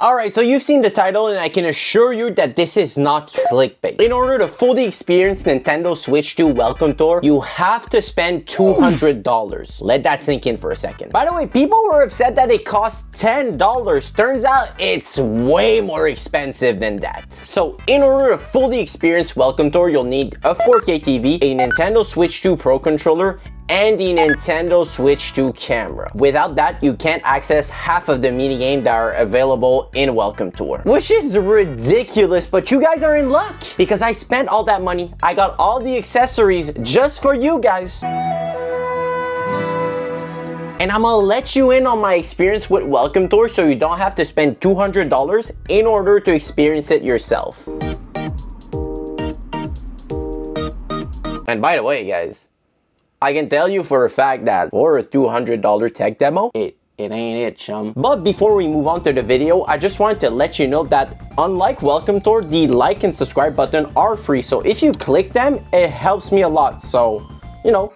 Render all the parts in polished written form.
Alright, so you've seen the title and I can assure you that this is not clickbait. In order to fully experience Nintendo Switch 2 Welcome Tour, you have to spend $200. Let that sink in for a second. By the way, people were upset that it cost $10. Turns out it's way more expensive than that. So in order to fully experience Welcome Tour, you'll need a 4K TV, a Nintendo Switch 2 Pro Controller, and the Nintendo Switch 2 camera. Without that, you can't access half of the minigames that are available in Welcome Tour. Which is ridiculous, but you guys are in luck because I spent all that money. I got all the accessories just for you guys. And I'm gonna let you in on my experience with Welcome Tour so you don't have to spend $200 in order to experience it yourself. And by the way, guys, I can tell you for a fact that for a $200 tech demo, it ain't it, chum. But before we move on to the video, I just wanted to let you know that unlike Welcome Tour, the like and subscribe button are free. So if you click them, it helps me a lot. So, you know,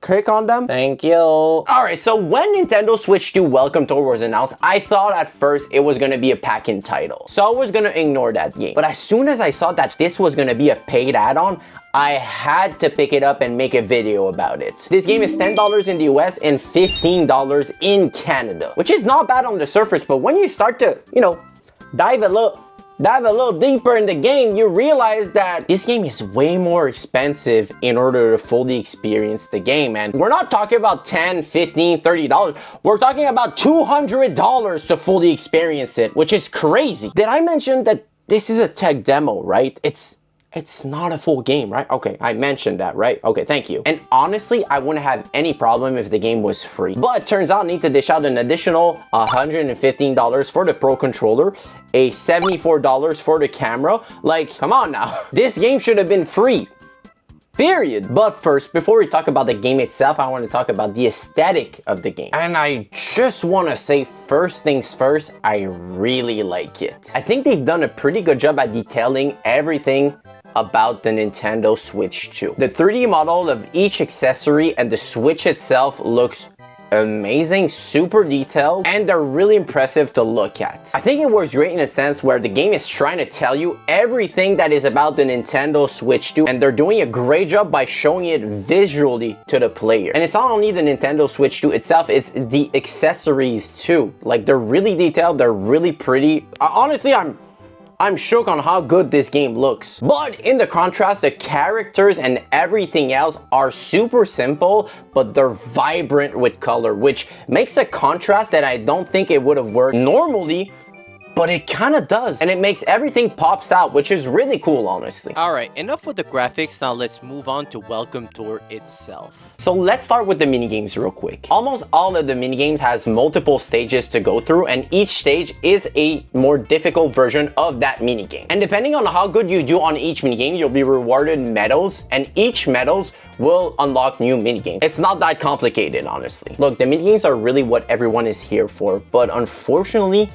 click on them. Thank you. Alright, so when Nintendo Switch 2 Welcome Tour was announced, I thought at first it was gonna be a pack-in title. So I was gonna ignore that game. But as soon as I saw that this was gonna be a paid add-on, I had to pick it up and make a video about it. This game is $10 in the US and $15 in Canada, which is not bad on the surface, but when you start to, you know, dive a little deeper in the game, you realize that this game is way more expensive in order to fully experience the game. And we're not talking about $10, $15, $30. We're talking about $200 to fully experience it, which is crazy. Did I mention that this is a tech demo, right? It's not a full game, right? Okay, I mentioned that, right? Okay, thank you. And honestly, I wouldn't have any problem if the game was free. But turns out I need to dish out an additional $115 for the Pro Controller, a $74 for the camera. Like, come on now. This game should have been free. Period. But first, before we talk about the game itself, I want to talk about the aesthetic of the game. And I just want to say, first things first, I really like it. I think they've done a pretty good job at detailing everything about the Nintendo Switch 2. The 3D model of each accessory and the Switch itself looks amazing, super detailed, and they're really impressive to look at. I think it works great in a sense where the game is trying to tell you everything that is about the Nintendo Switch 2, and they're doing a great job by showing it visually to the player. And it's not only the Nintendo Switch 2 itself, it's the accessories too. Like, they're really detailed, they're really pretty. Honestly, I'm shook on how good this game looks. But in the contrast, the characters and everything else are super simple, but they're vibrant with color, which makes a contrast that I don't think it would have worked normally, but it kind of does. And it makes everything pops out, which is really cool, honestly. Alright, enough with the graphics. Now let's move on to Welcome Tour itself. So let's start with the minigames real quick. Almost all of the minigames has multiple stages to go through, and each stage is a more difficult version of that minigame. And depending on how good you do on each minigame, you'll be rewarded medals, and each medals will unlock new minigames. It's not that complicated, honestly. Look, the minigames are really what everyone is here for, but unfortunately,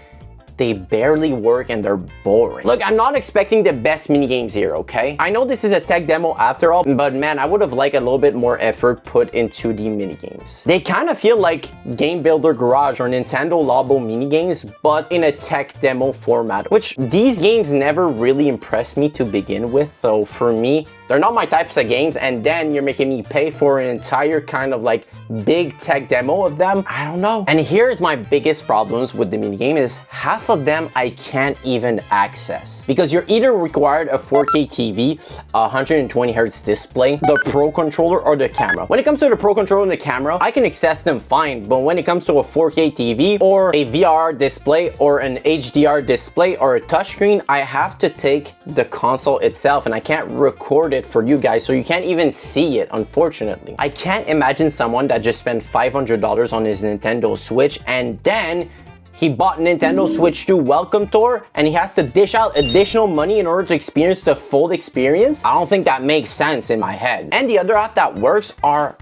they barely work and they're boring. Look, I'm not expecting the best minigames here, okay? I know this is a tech demo after all, but man, I would have liked a little bit more effort put into the minigames. They kind of feel like Game Builder Garage or Nintendo Labo minigames, but in a tech demo format, which these games never really impressed me to begin with. So for me, they're not my types of games, and then you're making me pay for an entire kind of like big tech demo of them. I don't know. And here's my biggest problems with the minigame is half of them I can't even access. Because you're either required a 4K TV, 120Hz display, the Pro Controller, or the camera. When it comes to the Pro Controller and the camera, I can access them fine, but when it comes to a 4K TV or a VR display or an HDR display or a touchscreen, I have to take the console itself and I can't record it for you guys, so you can't even see it, unfortunately. I can't imagine someone that just spent $500 on his Nintendo Switch and then he bought Nintendo Switch 2 Welcome Tour and he has to dish out additional money in order to experience the full experience. I don't think that makes sense in my head. And the other half that works are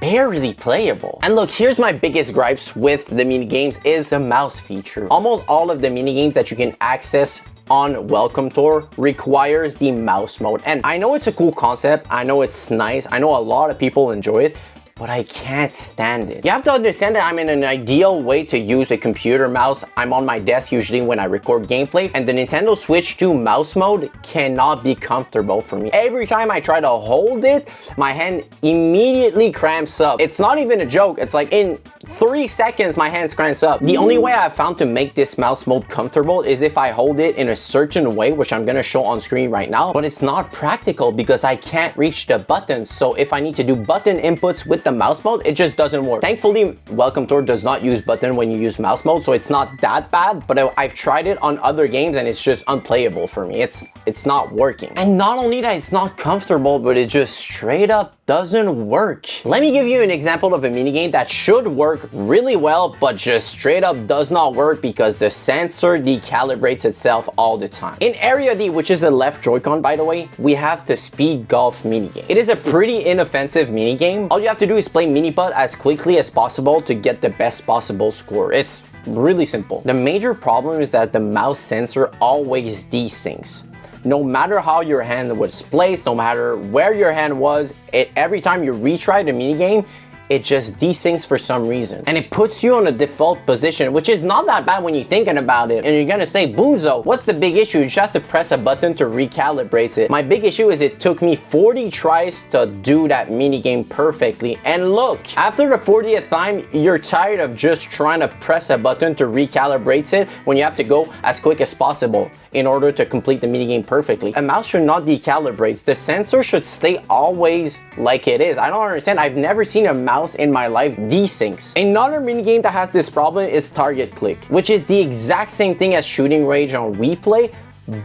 barely playable. And look, here's my biggest gripes with the minigames is the mouse feature. Almost all of the minigames that you can access on Welcome Tour requires the mouse mode. And I know it's a cool concept, I know it's nice, I know a lot of people enjoy it, but I can't stand it. You have to understand that I'm in an ideal way to use a computer mouse. I'm on my desk usually when I record gameplay, and the Nintendo Switch 2 mouse mode cannot be comfortable for me. Every time I try to hold it, my hand immediately cramps up. It's not even a joke. It's like in 3 seconds, my hands cramps up. The only way I've found to make this mouse mode comfortable is if I hold it in a certain way, which I'm gonna show on screen right now, but it's not practical because I can't reach the buttons. So if I need to do button inputs with the mouse mode, it just doesn't work. Thankfully, Welcome Tour does not use button when you use mouse mode, so it's not that bad, but I've tried it on other games and it's just unplayable for me. It's not working. And not only that it's not comfortable, but it just straight up doesn't work. Let me give you an example of a minigame that should work really well, but just straight up does not work because the sensor decalibrates itself all the time. In Area D, which is a left Joy-Con by the way, we have the speed golf minigame. It is a pretty inoffensive minigame. All you have to do is play mini-putt as quickly as possible to get the best possible score. It's really simple. The major problem is that the mouse sensor always desyncs. No matter how your hand was placed, no matter where your hand was, every time you retry the minigame, it just desyncs for some reason. And it puts you on a default position, which is not that bad when you're thinking about it. And you're gonna say, Boonzo, what's the big issue? You just have to press a button to recalibrate it. My big issue is it took me 40 tries to do that minigame perfectly. And look, after the 40th time, you're tired of just trying to press a button to recalibrate it when you have to go as quick as possible in order to complete the minigame perfectly. A mouse should not decalibrate. The sensor should stay always like it is. I don't understand. I've never seen a mouse in my life desyncs. Another minigame that has this problem is target click, which is the exact same thing as shooting range on Wii Play,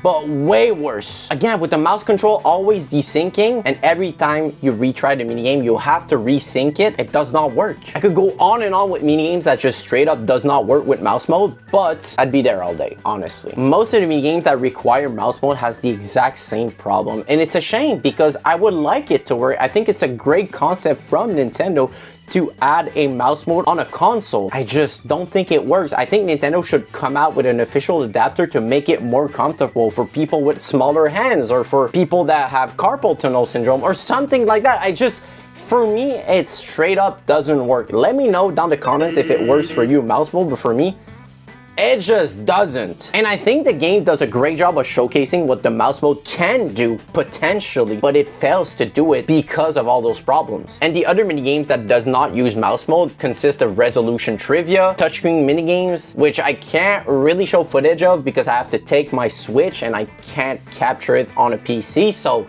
but way worse. Again, with the mouse control always desyncing, and every time you retry the minigame, you have to resync it. It does not work. I could go on and on with minigames that just straight up does not work with mouse mode, but I'd be there all day, honestly. Most of the minigames that require mouse mode has the exact same problem, and it's a shame because I would like it to work. I think it's a great concept from Nintendo to add a mouse mode on a console. I just don't think it works. I think Nintendo should come out with an official adapter to make it more comfortable for people with smaller hands or for people that have carpal tunnel syndrome or something like that. For me, it straight up doesn't work. Let me know down the comments if it works for you, mouse mode, but for me, it just doesn't. And I think the game does a great job of showcasing what the mouse mode can do potentially, but it fails to do it because of all those problems. And the other minigames that does not use mouse mode consist of resolution trivia, touchscreen minigames, which I can't really show footage of because I have to take my Switch and I can't capture it on a PC, so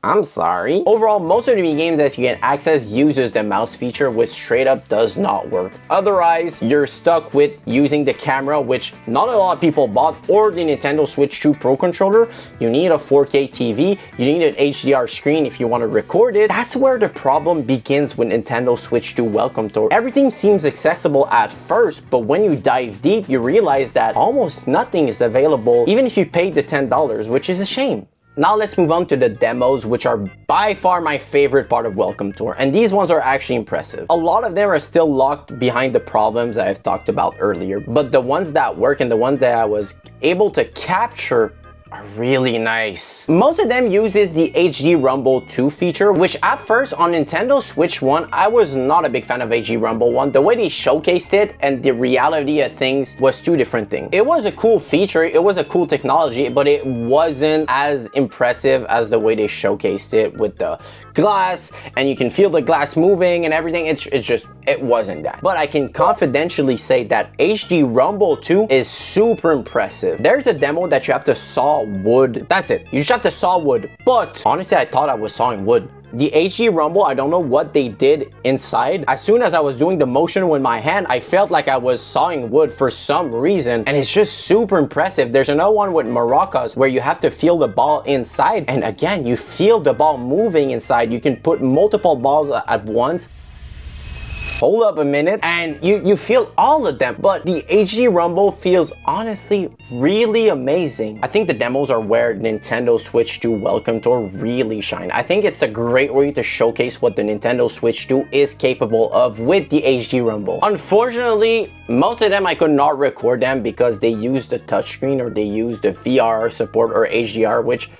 I'm sorry. Overall, most of the games that you can access uses the mouse feature, which straight up does not work. Otherwise, you're stuck with using the camera, which not a lot of people bought, or the Nintendo Switch 2 Pro controller. You need a 4K TV, you need an HDR screen if you want to record it. That's where the problem begins with Nintendo Switch 2 Welcome Tour. Everything seems accessible at first, but when you dive deep, you realize that almost nothing is available, even if you paid the $10, which is a shame. Now let's move on to the demos, which are by far my favorite part of Welcome Tour, and these ones are actually impressive. A lot of them are still locked behind the problems I've talked about earlier, but the ones that work and the ones that I was able to capture are really nice. Most of them uses the HD Rumble 2 feature, which at first on Nintendo Switch 1, I was not a big fan of HD Rumble 1. The way they showcased it and the reality of things was two different things. It was a cool feature, it was a cool technology, but it wasn't as impressive as the way they showcased it with the glass, and you can feel the glass moving and everything. It wasn't that. But I can confidentially say that HD Rumble 2 is super impressive. There's a demo that you have to saw wood. That's it. You just have to saw wood. But honestly, I thought I was sawing wood. The HD Rumble, I don't know what they did inside. As soon as I was doing the motion with my hand, I felt like I was sawing wood for some reason, and it's just super impressive. There's another one with maracas where you have to feel the ball inside, and again, you feel the ball moving inside. You can put multiple balls at once. Hold up a minute, and you feel all of them, but the HD Rumble feels honestly really amazing. I think the demos are where Nintendo Switch 2 Welcome Tour really shine. I think it's a great way to showcase what the Nintendo Switch 2 is capable of with the HD Rumble. Unfortunately, most of them I could not record them because they use the touchscreen or they use the VR support or HDR, which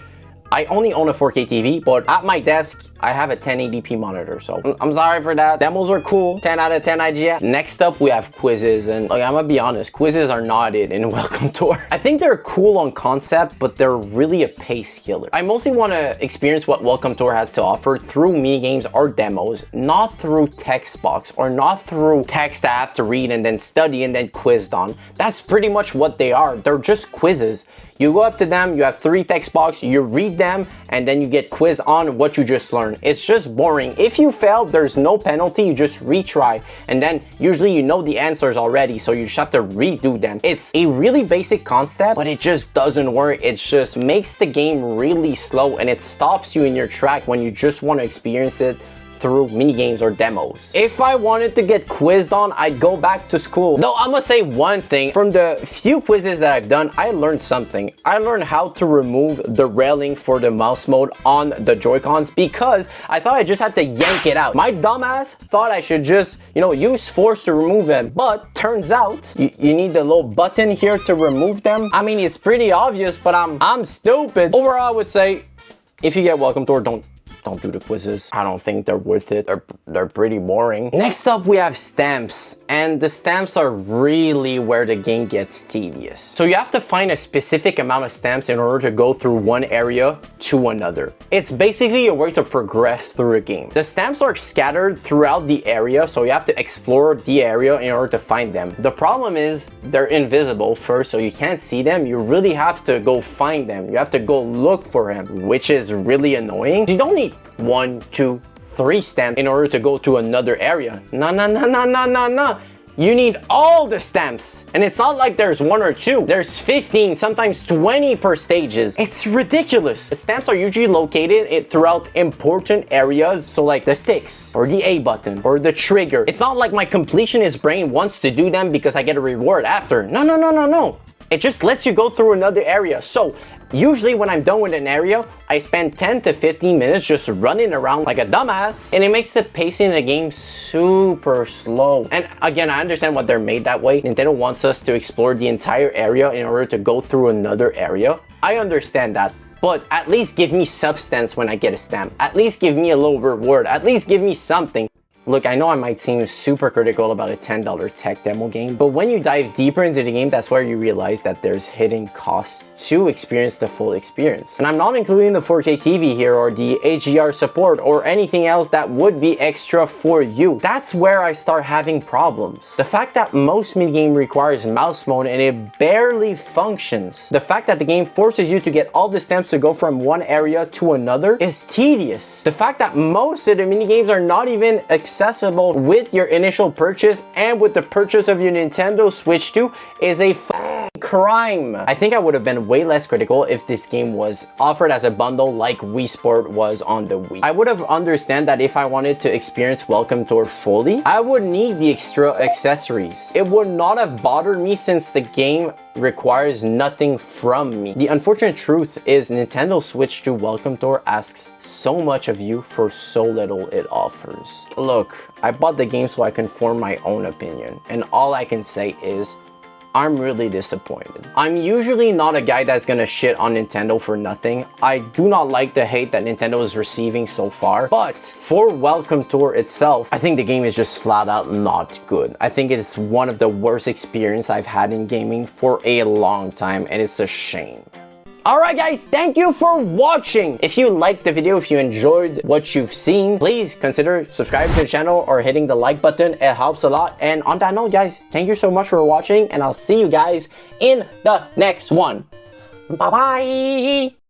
I only own a 4K TV, but at my desk, I have a 1080p monitor, so I'm sorry for that. Demos are cool, 10 out of 10 IGN. Next up, we have quizzes, and like, I'm gonna be honest, quizzes are not it in Welcome Tour. I think they're cool on concept, but they're really a pace killer. I mostly want to experience what Welcome Tour has to offer through minigames or demos, not through text box or not through text I have to read and then study and then quizzed on. That's pretty much what they are. They're just quizzes. You go up to them, you have 3 text box, you read them, and then you get quizzed on what you just learned. It's just boring. If you fail, there's no penalty, you just retry, and then usually you know the answers already, so you just have to redo them. It's a really basic concept, but it just doesn't work. It just makes the game really slow, and it stops you in your track when you just want to experience it through minigames or demos. If I wanted to get quizzed on, I'd go back to school. Though I'm gonna say one thing, from the few quizzes that I've done, I learned something. I learned how to remove the railing for the mouse mode on the Joy-Cons because I thought I just had to yank it out. My dumbass thought I should just, you know, use force to remove them, but turns out you need the little button here to remove them. I mean, it's pretty obvious, but I'm stupid. Overall, I would say, if you get Welcome Tour, don't do the quizzes. I don't think they're worth it. They're pretty boring. Next up, we have stamps, and the stamps are really where the game gets tedious. So you have to find a specific amount of stamps in order to go through one area to another. It's basically a way to progress through a game. The stamps are scattered throughout the area, so you have to explore the area in order to find them. The problem is they're invisible first, so you can't see them. You really have to go find them. You have to go look for them, which is really annoying. You don't need 1, 2, 3 stamps in order to go to another area. No. You need all the stamps. And it's not like there's 1 or 2. There's 15, sometimes 20 per stages. It's ridiculous. The stamps are usually located throughout important areas. So like the sticks, or the A button, or the trigger. It's not like my completionist brain wants to do them because I get a reward after. No. It just lets you go through another area. So usually when I'm done with an area, I spend 10 to 15 minutes just running around like a dumbass, and it makes the pacing of the game super slow. And again, I understand why they're made that way. Nintendo wants us to explore the entire area in order to go through another area. I understand that. But at least give me substance when I get a stamp. At least give me a little reward. At least give me something. Look, I know I might seem super critical about a $10 tech demo game, but when you dive deeper into the game, that's where you realize that there's hidden costs to experience the full experience. And I'm not including the 4K TV here or the HDR support or anything else that would be extra for you. That's where I start having problems. The fact that most minigame requires mouse mode and it barely functions. The fact that the game forces you to get all the stamps to go from one area to another is tedious. The fact that most of the minigames are not even accessible with your initial purchase and with the purchase of your Nintendo Switch 2 is a crime. I think I would have been way less critical if this game was offered as a bundle like Wii Sport was on the Wii. I would have understand that if I wanted to experience Welcome Tour fully, I would need the extra accessories. It would not have bothered me since the game requires nothing from me. The unfortunate truth is Nintendo Switch 2 Welcome Tour asks so much of you for so little it offers. Look, I bought the game so I can form my own opinion, and all I can say is I'm really disappointed. I'm usually not a guy that's gonna shit on Nintendo for nothing. I do not like the hate that Nintendo is receiving so far, but for Welcome Tour itself, I think the game is just flat out not good. I think it's one of the worst experiences I've had in gaming for a long time, and it's a shame. Alright guys, thank you for watching. If you liked the video, if you enjoyed what you've seen, please consider subscribing to the channel or hitting the like button. It helps a lot. And on that note guys, thank you so much for watching, and I'll see you guys in the next one. Bye bye.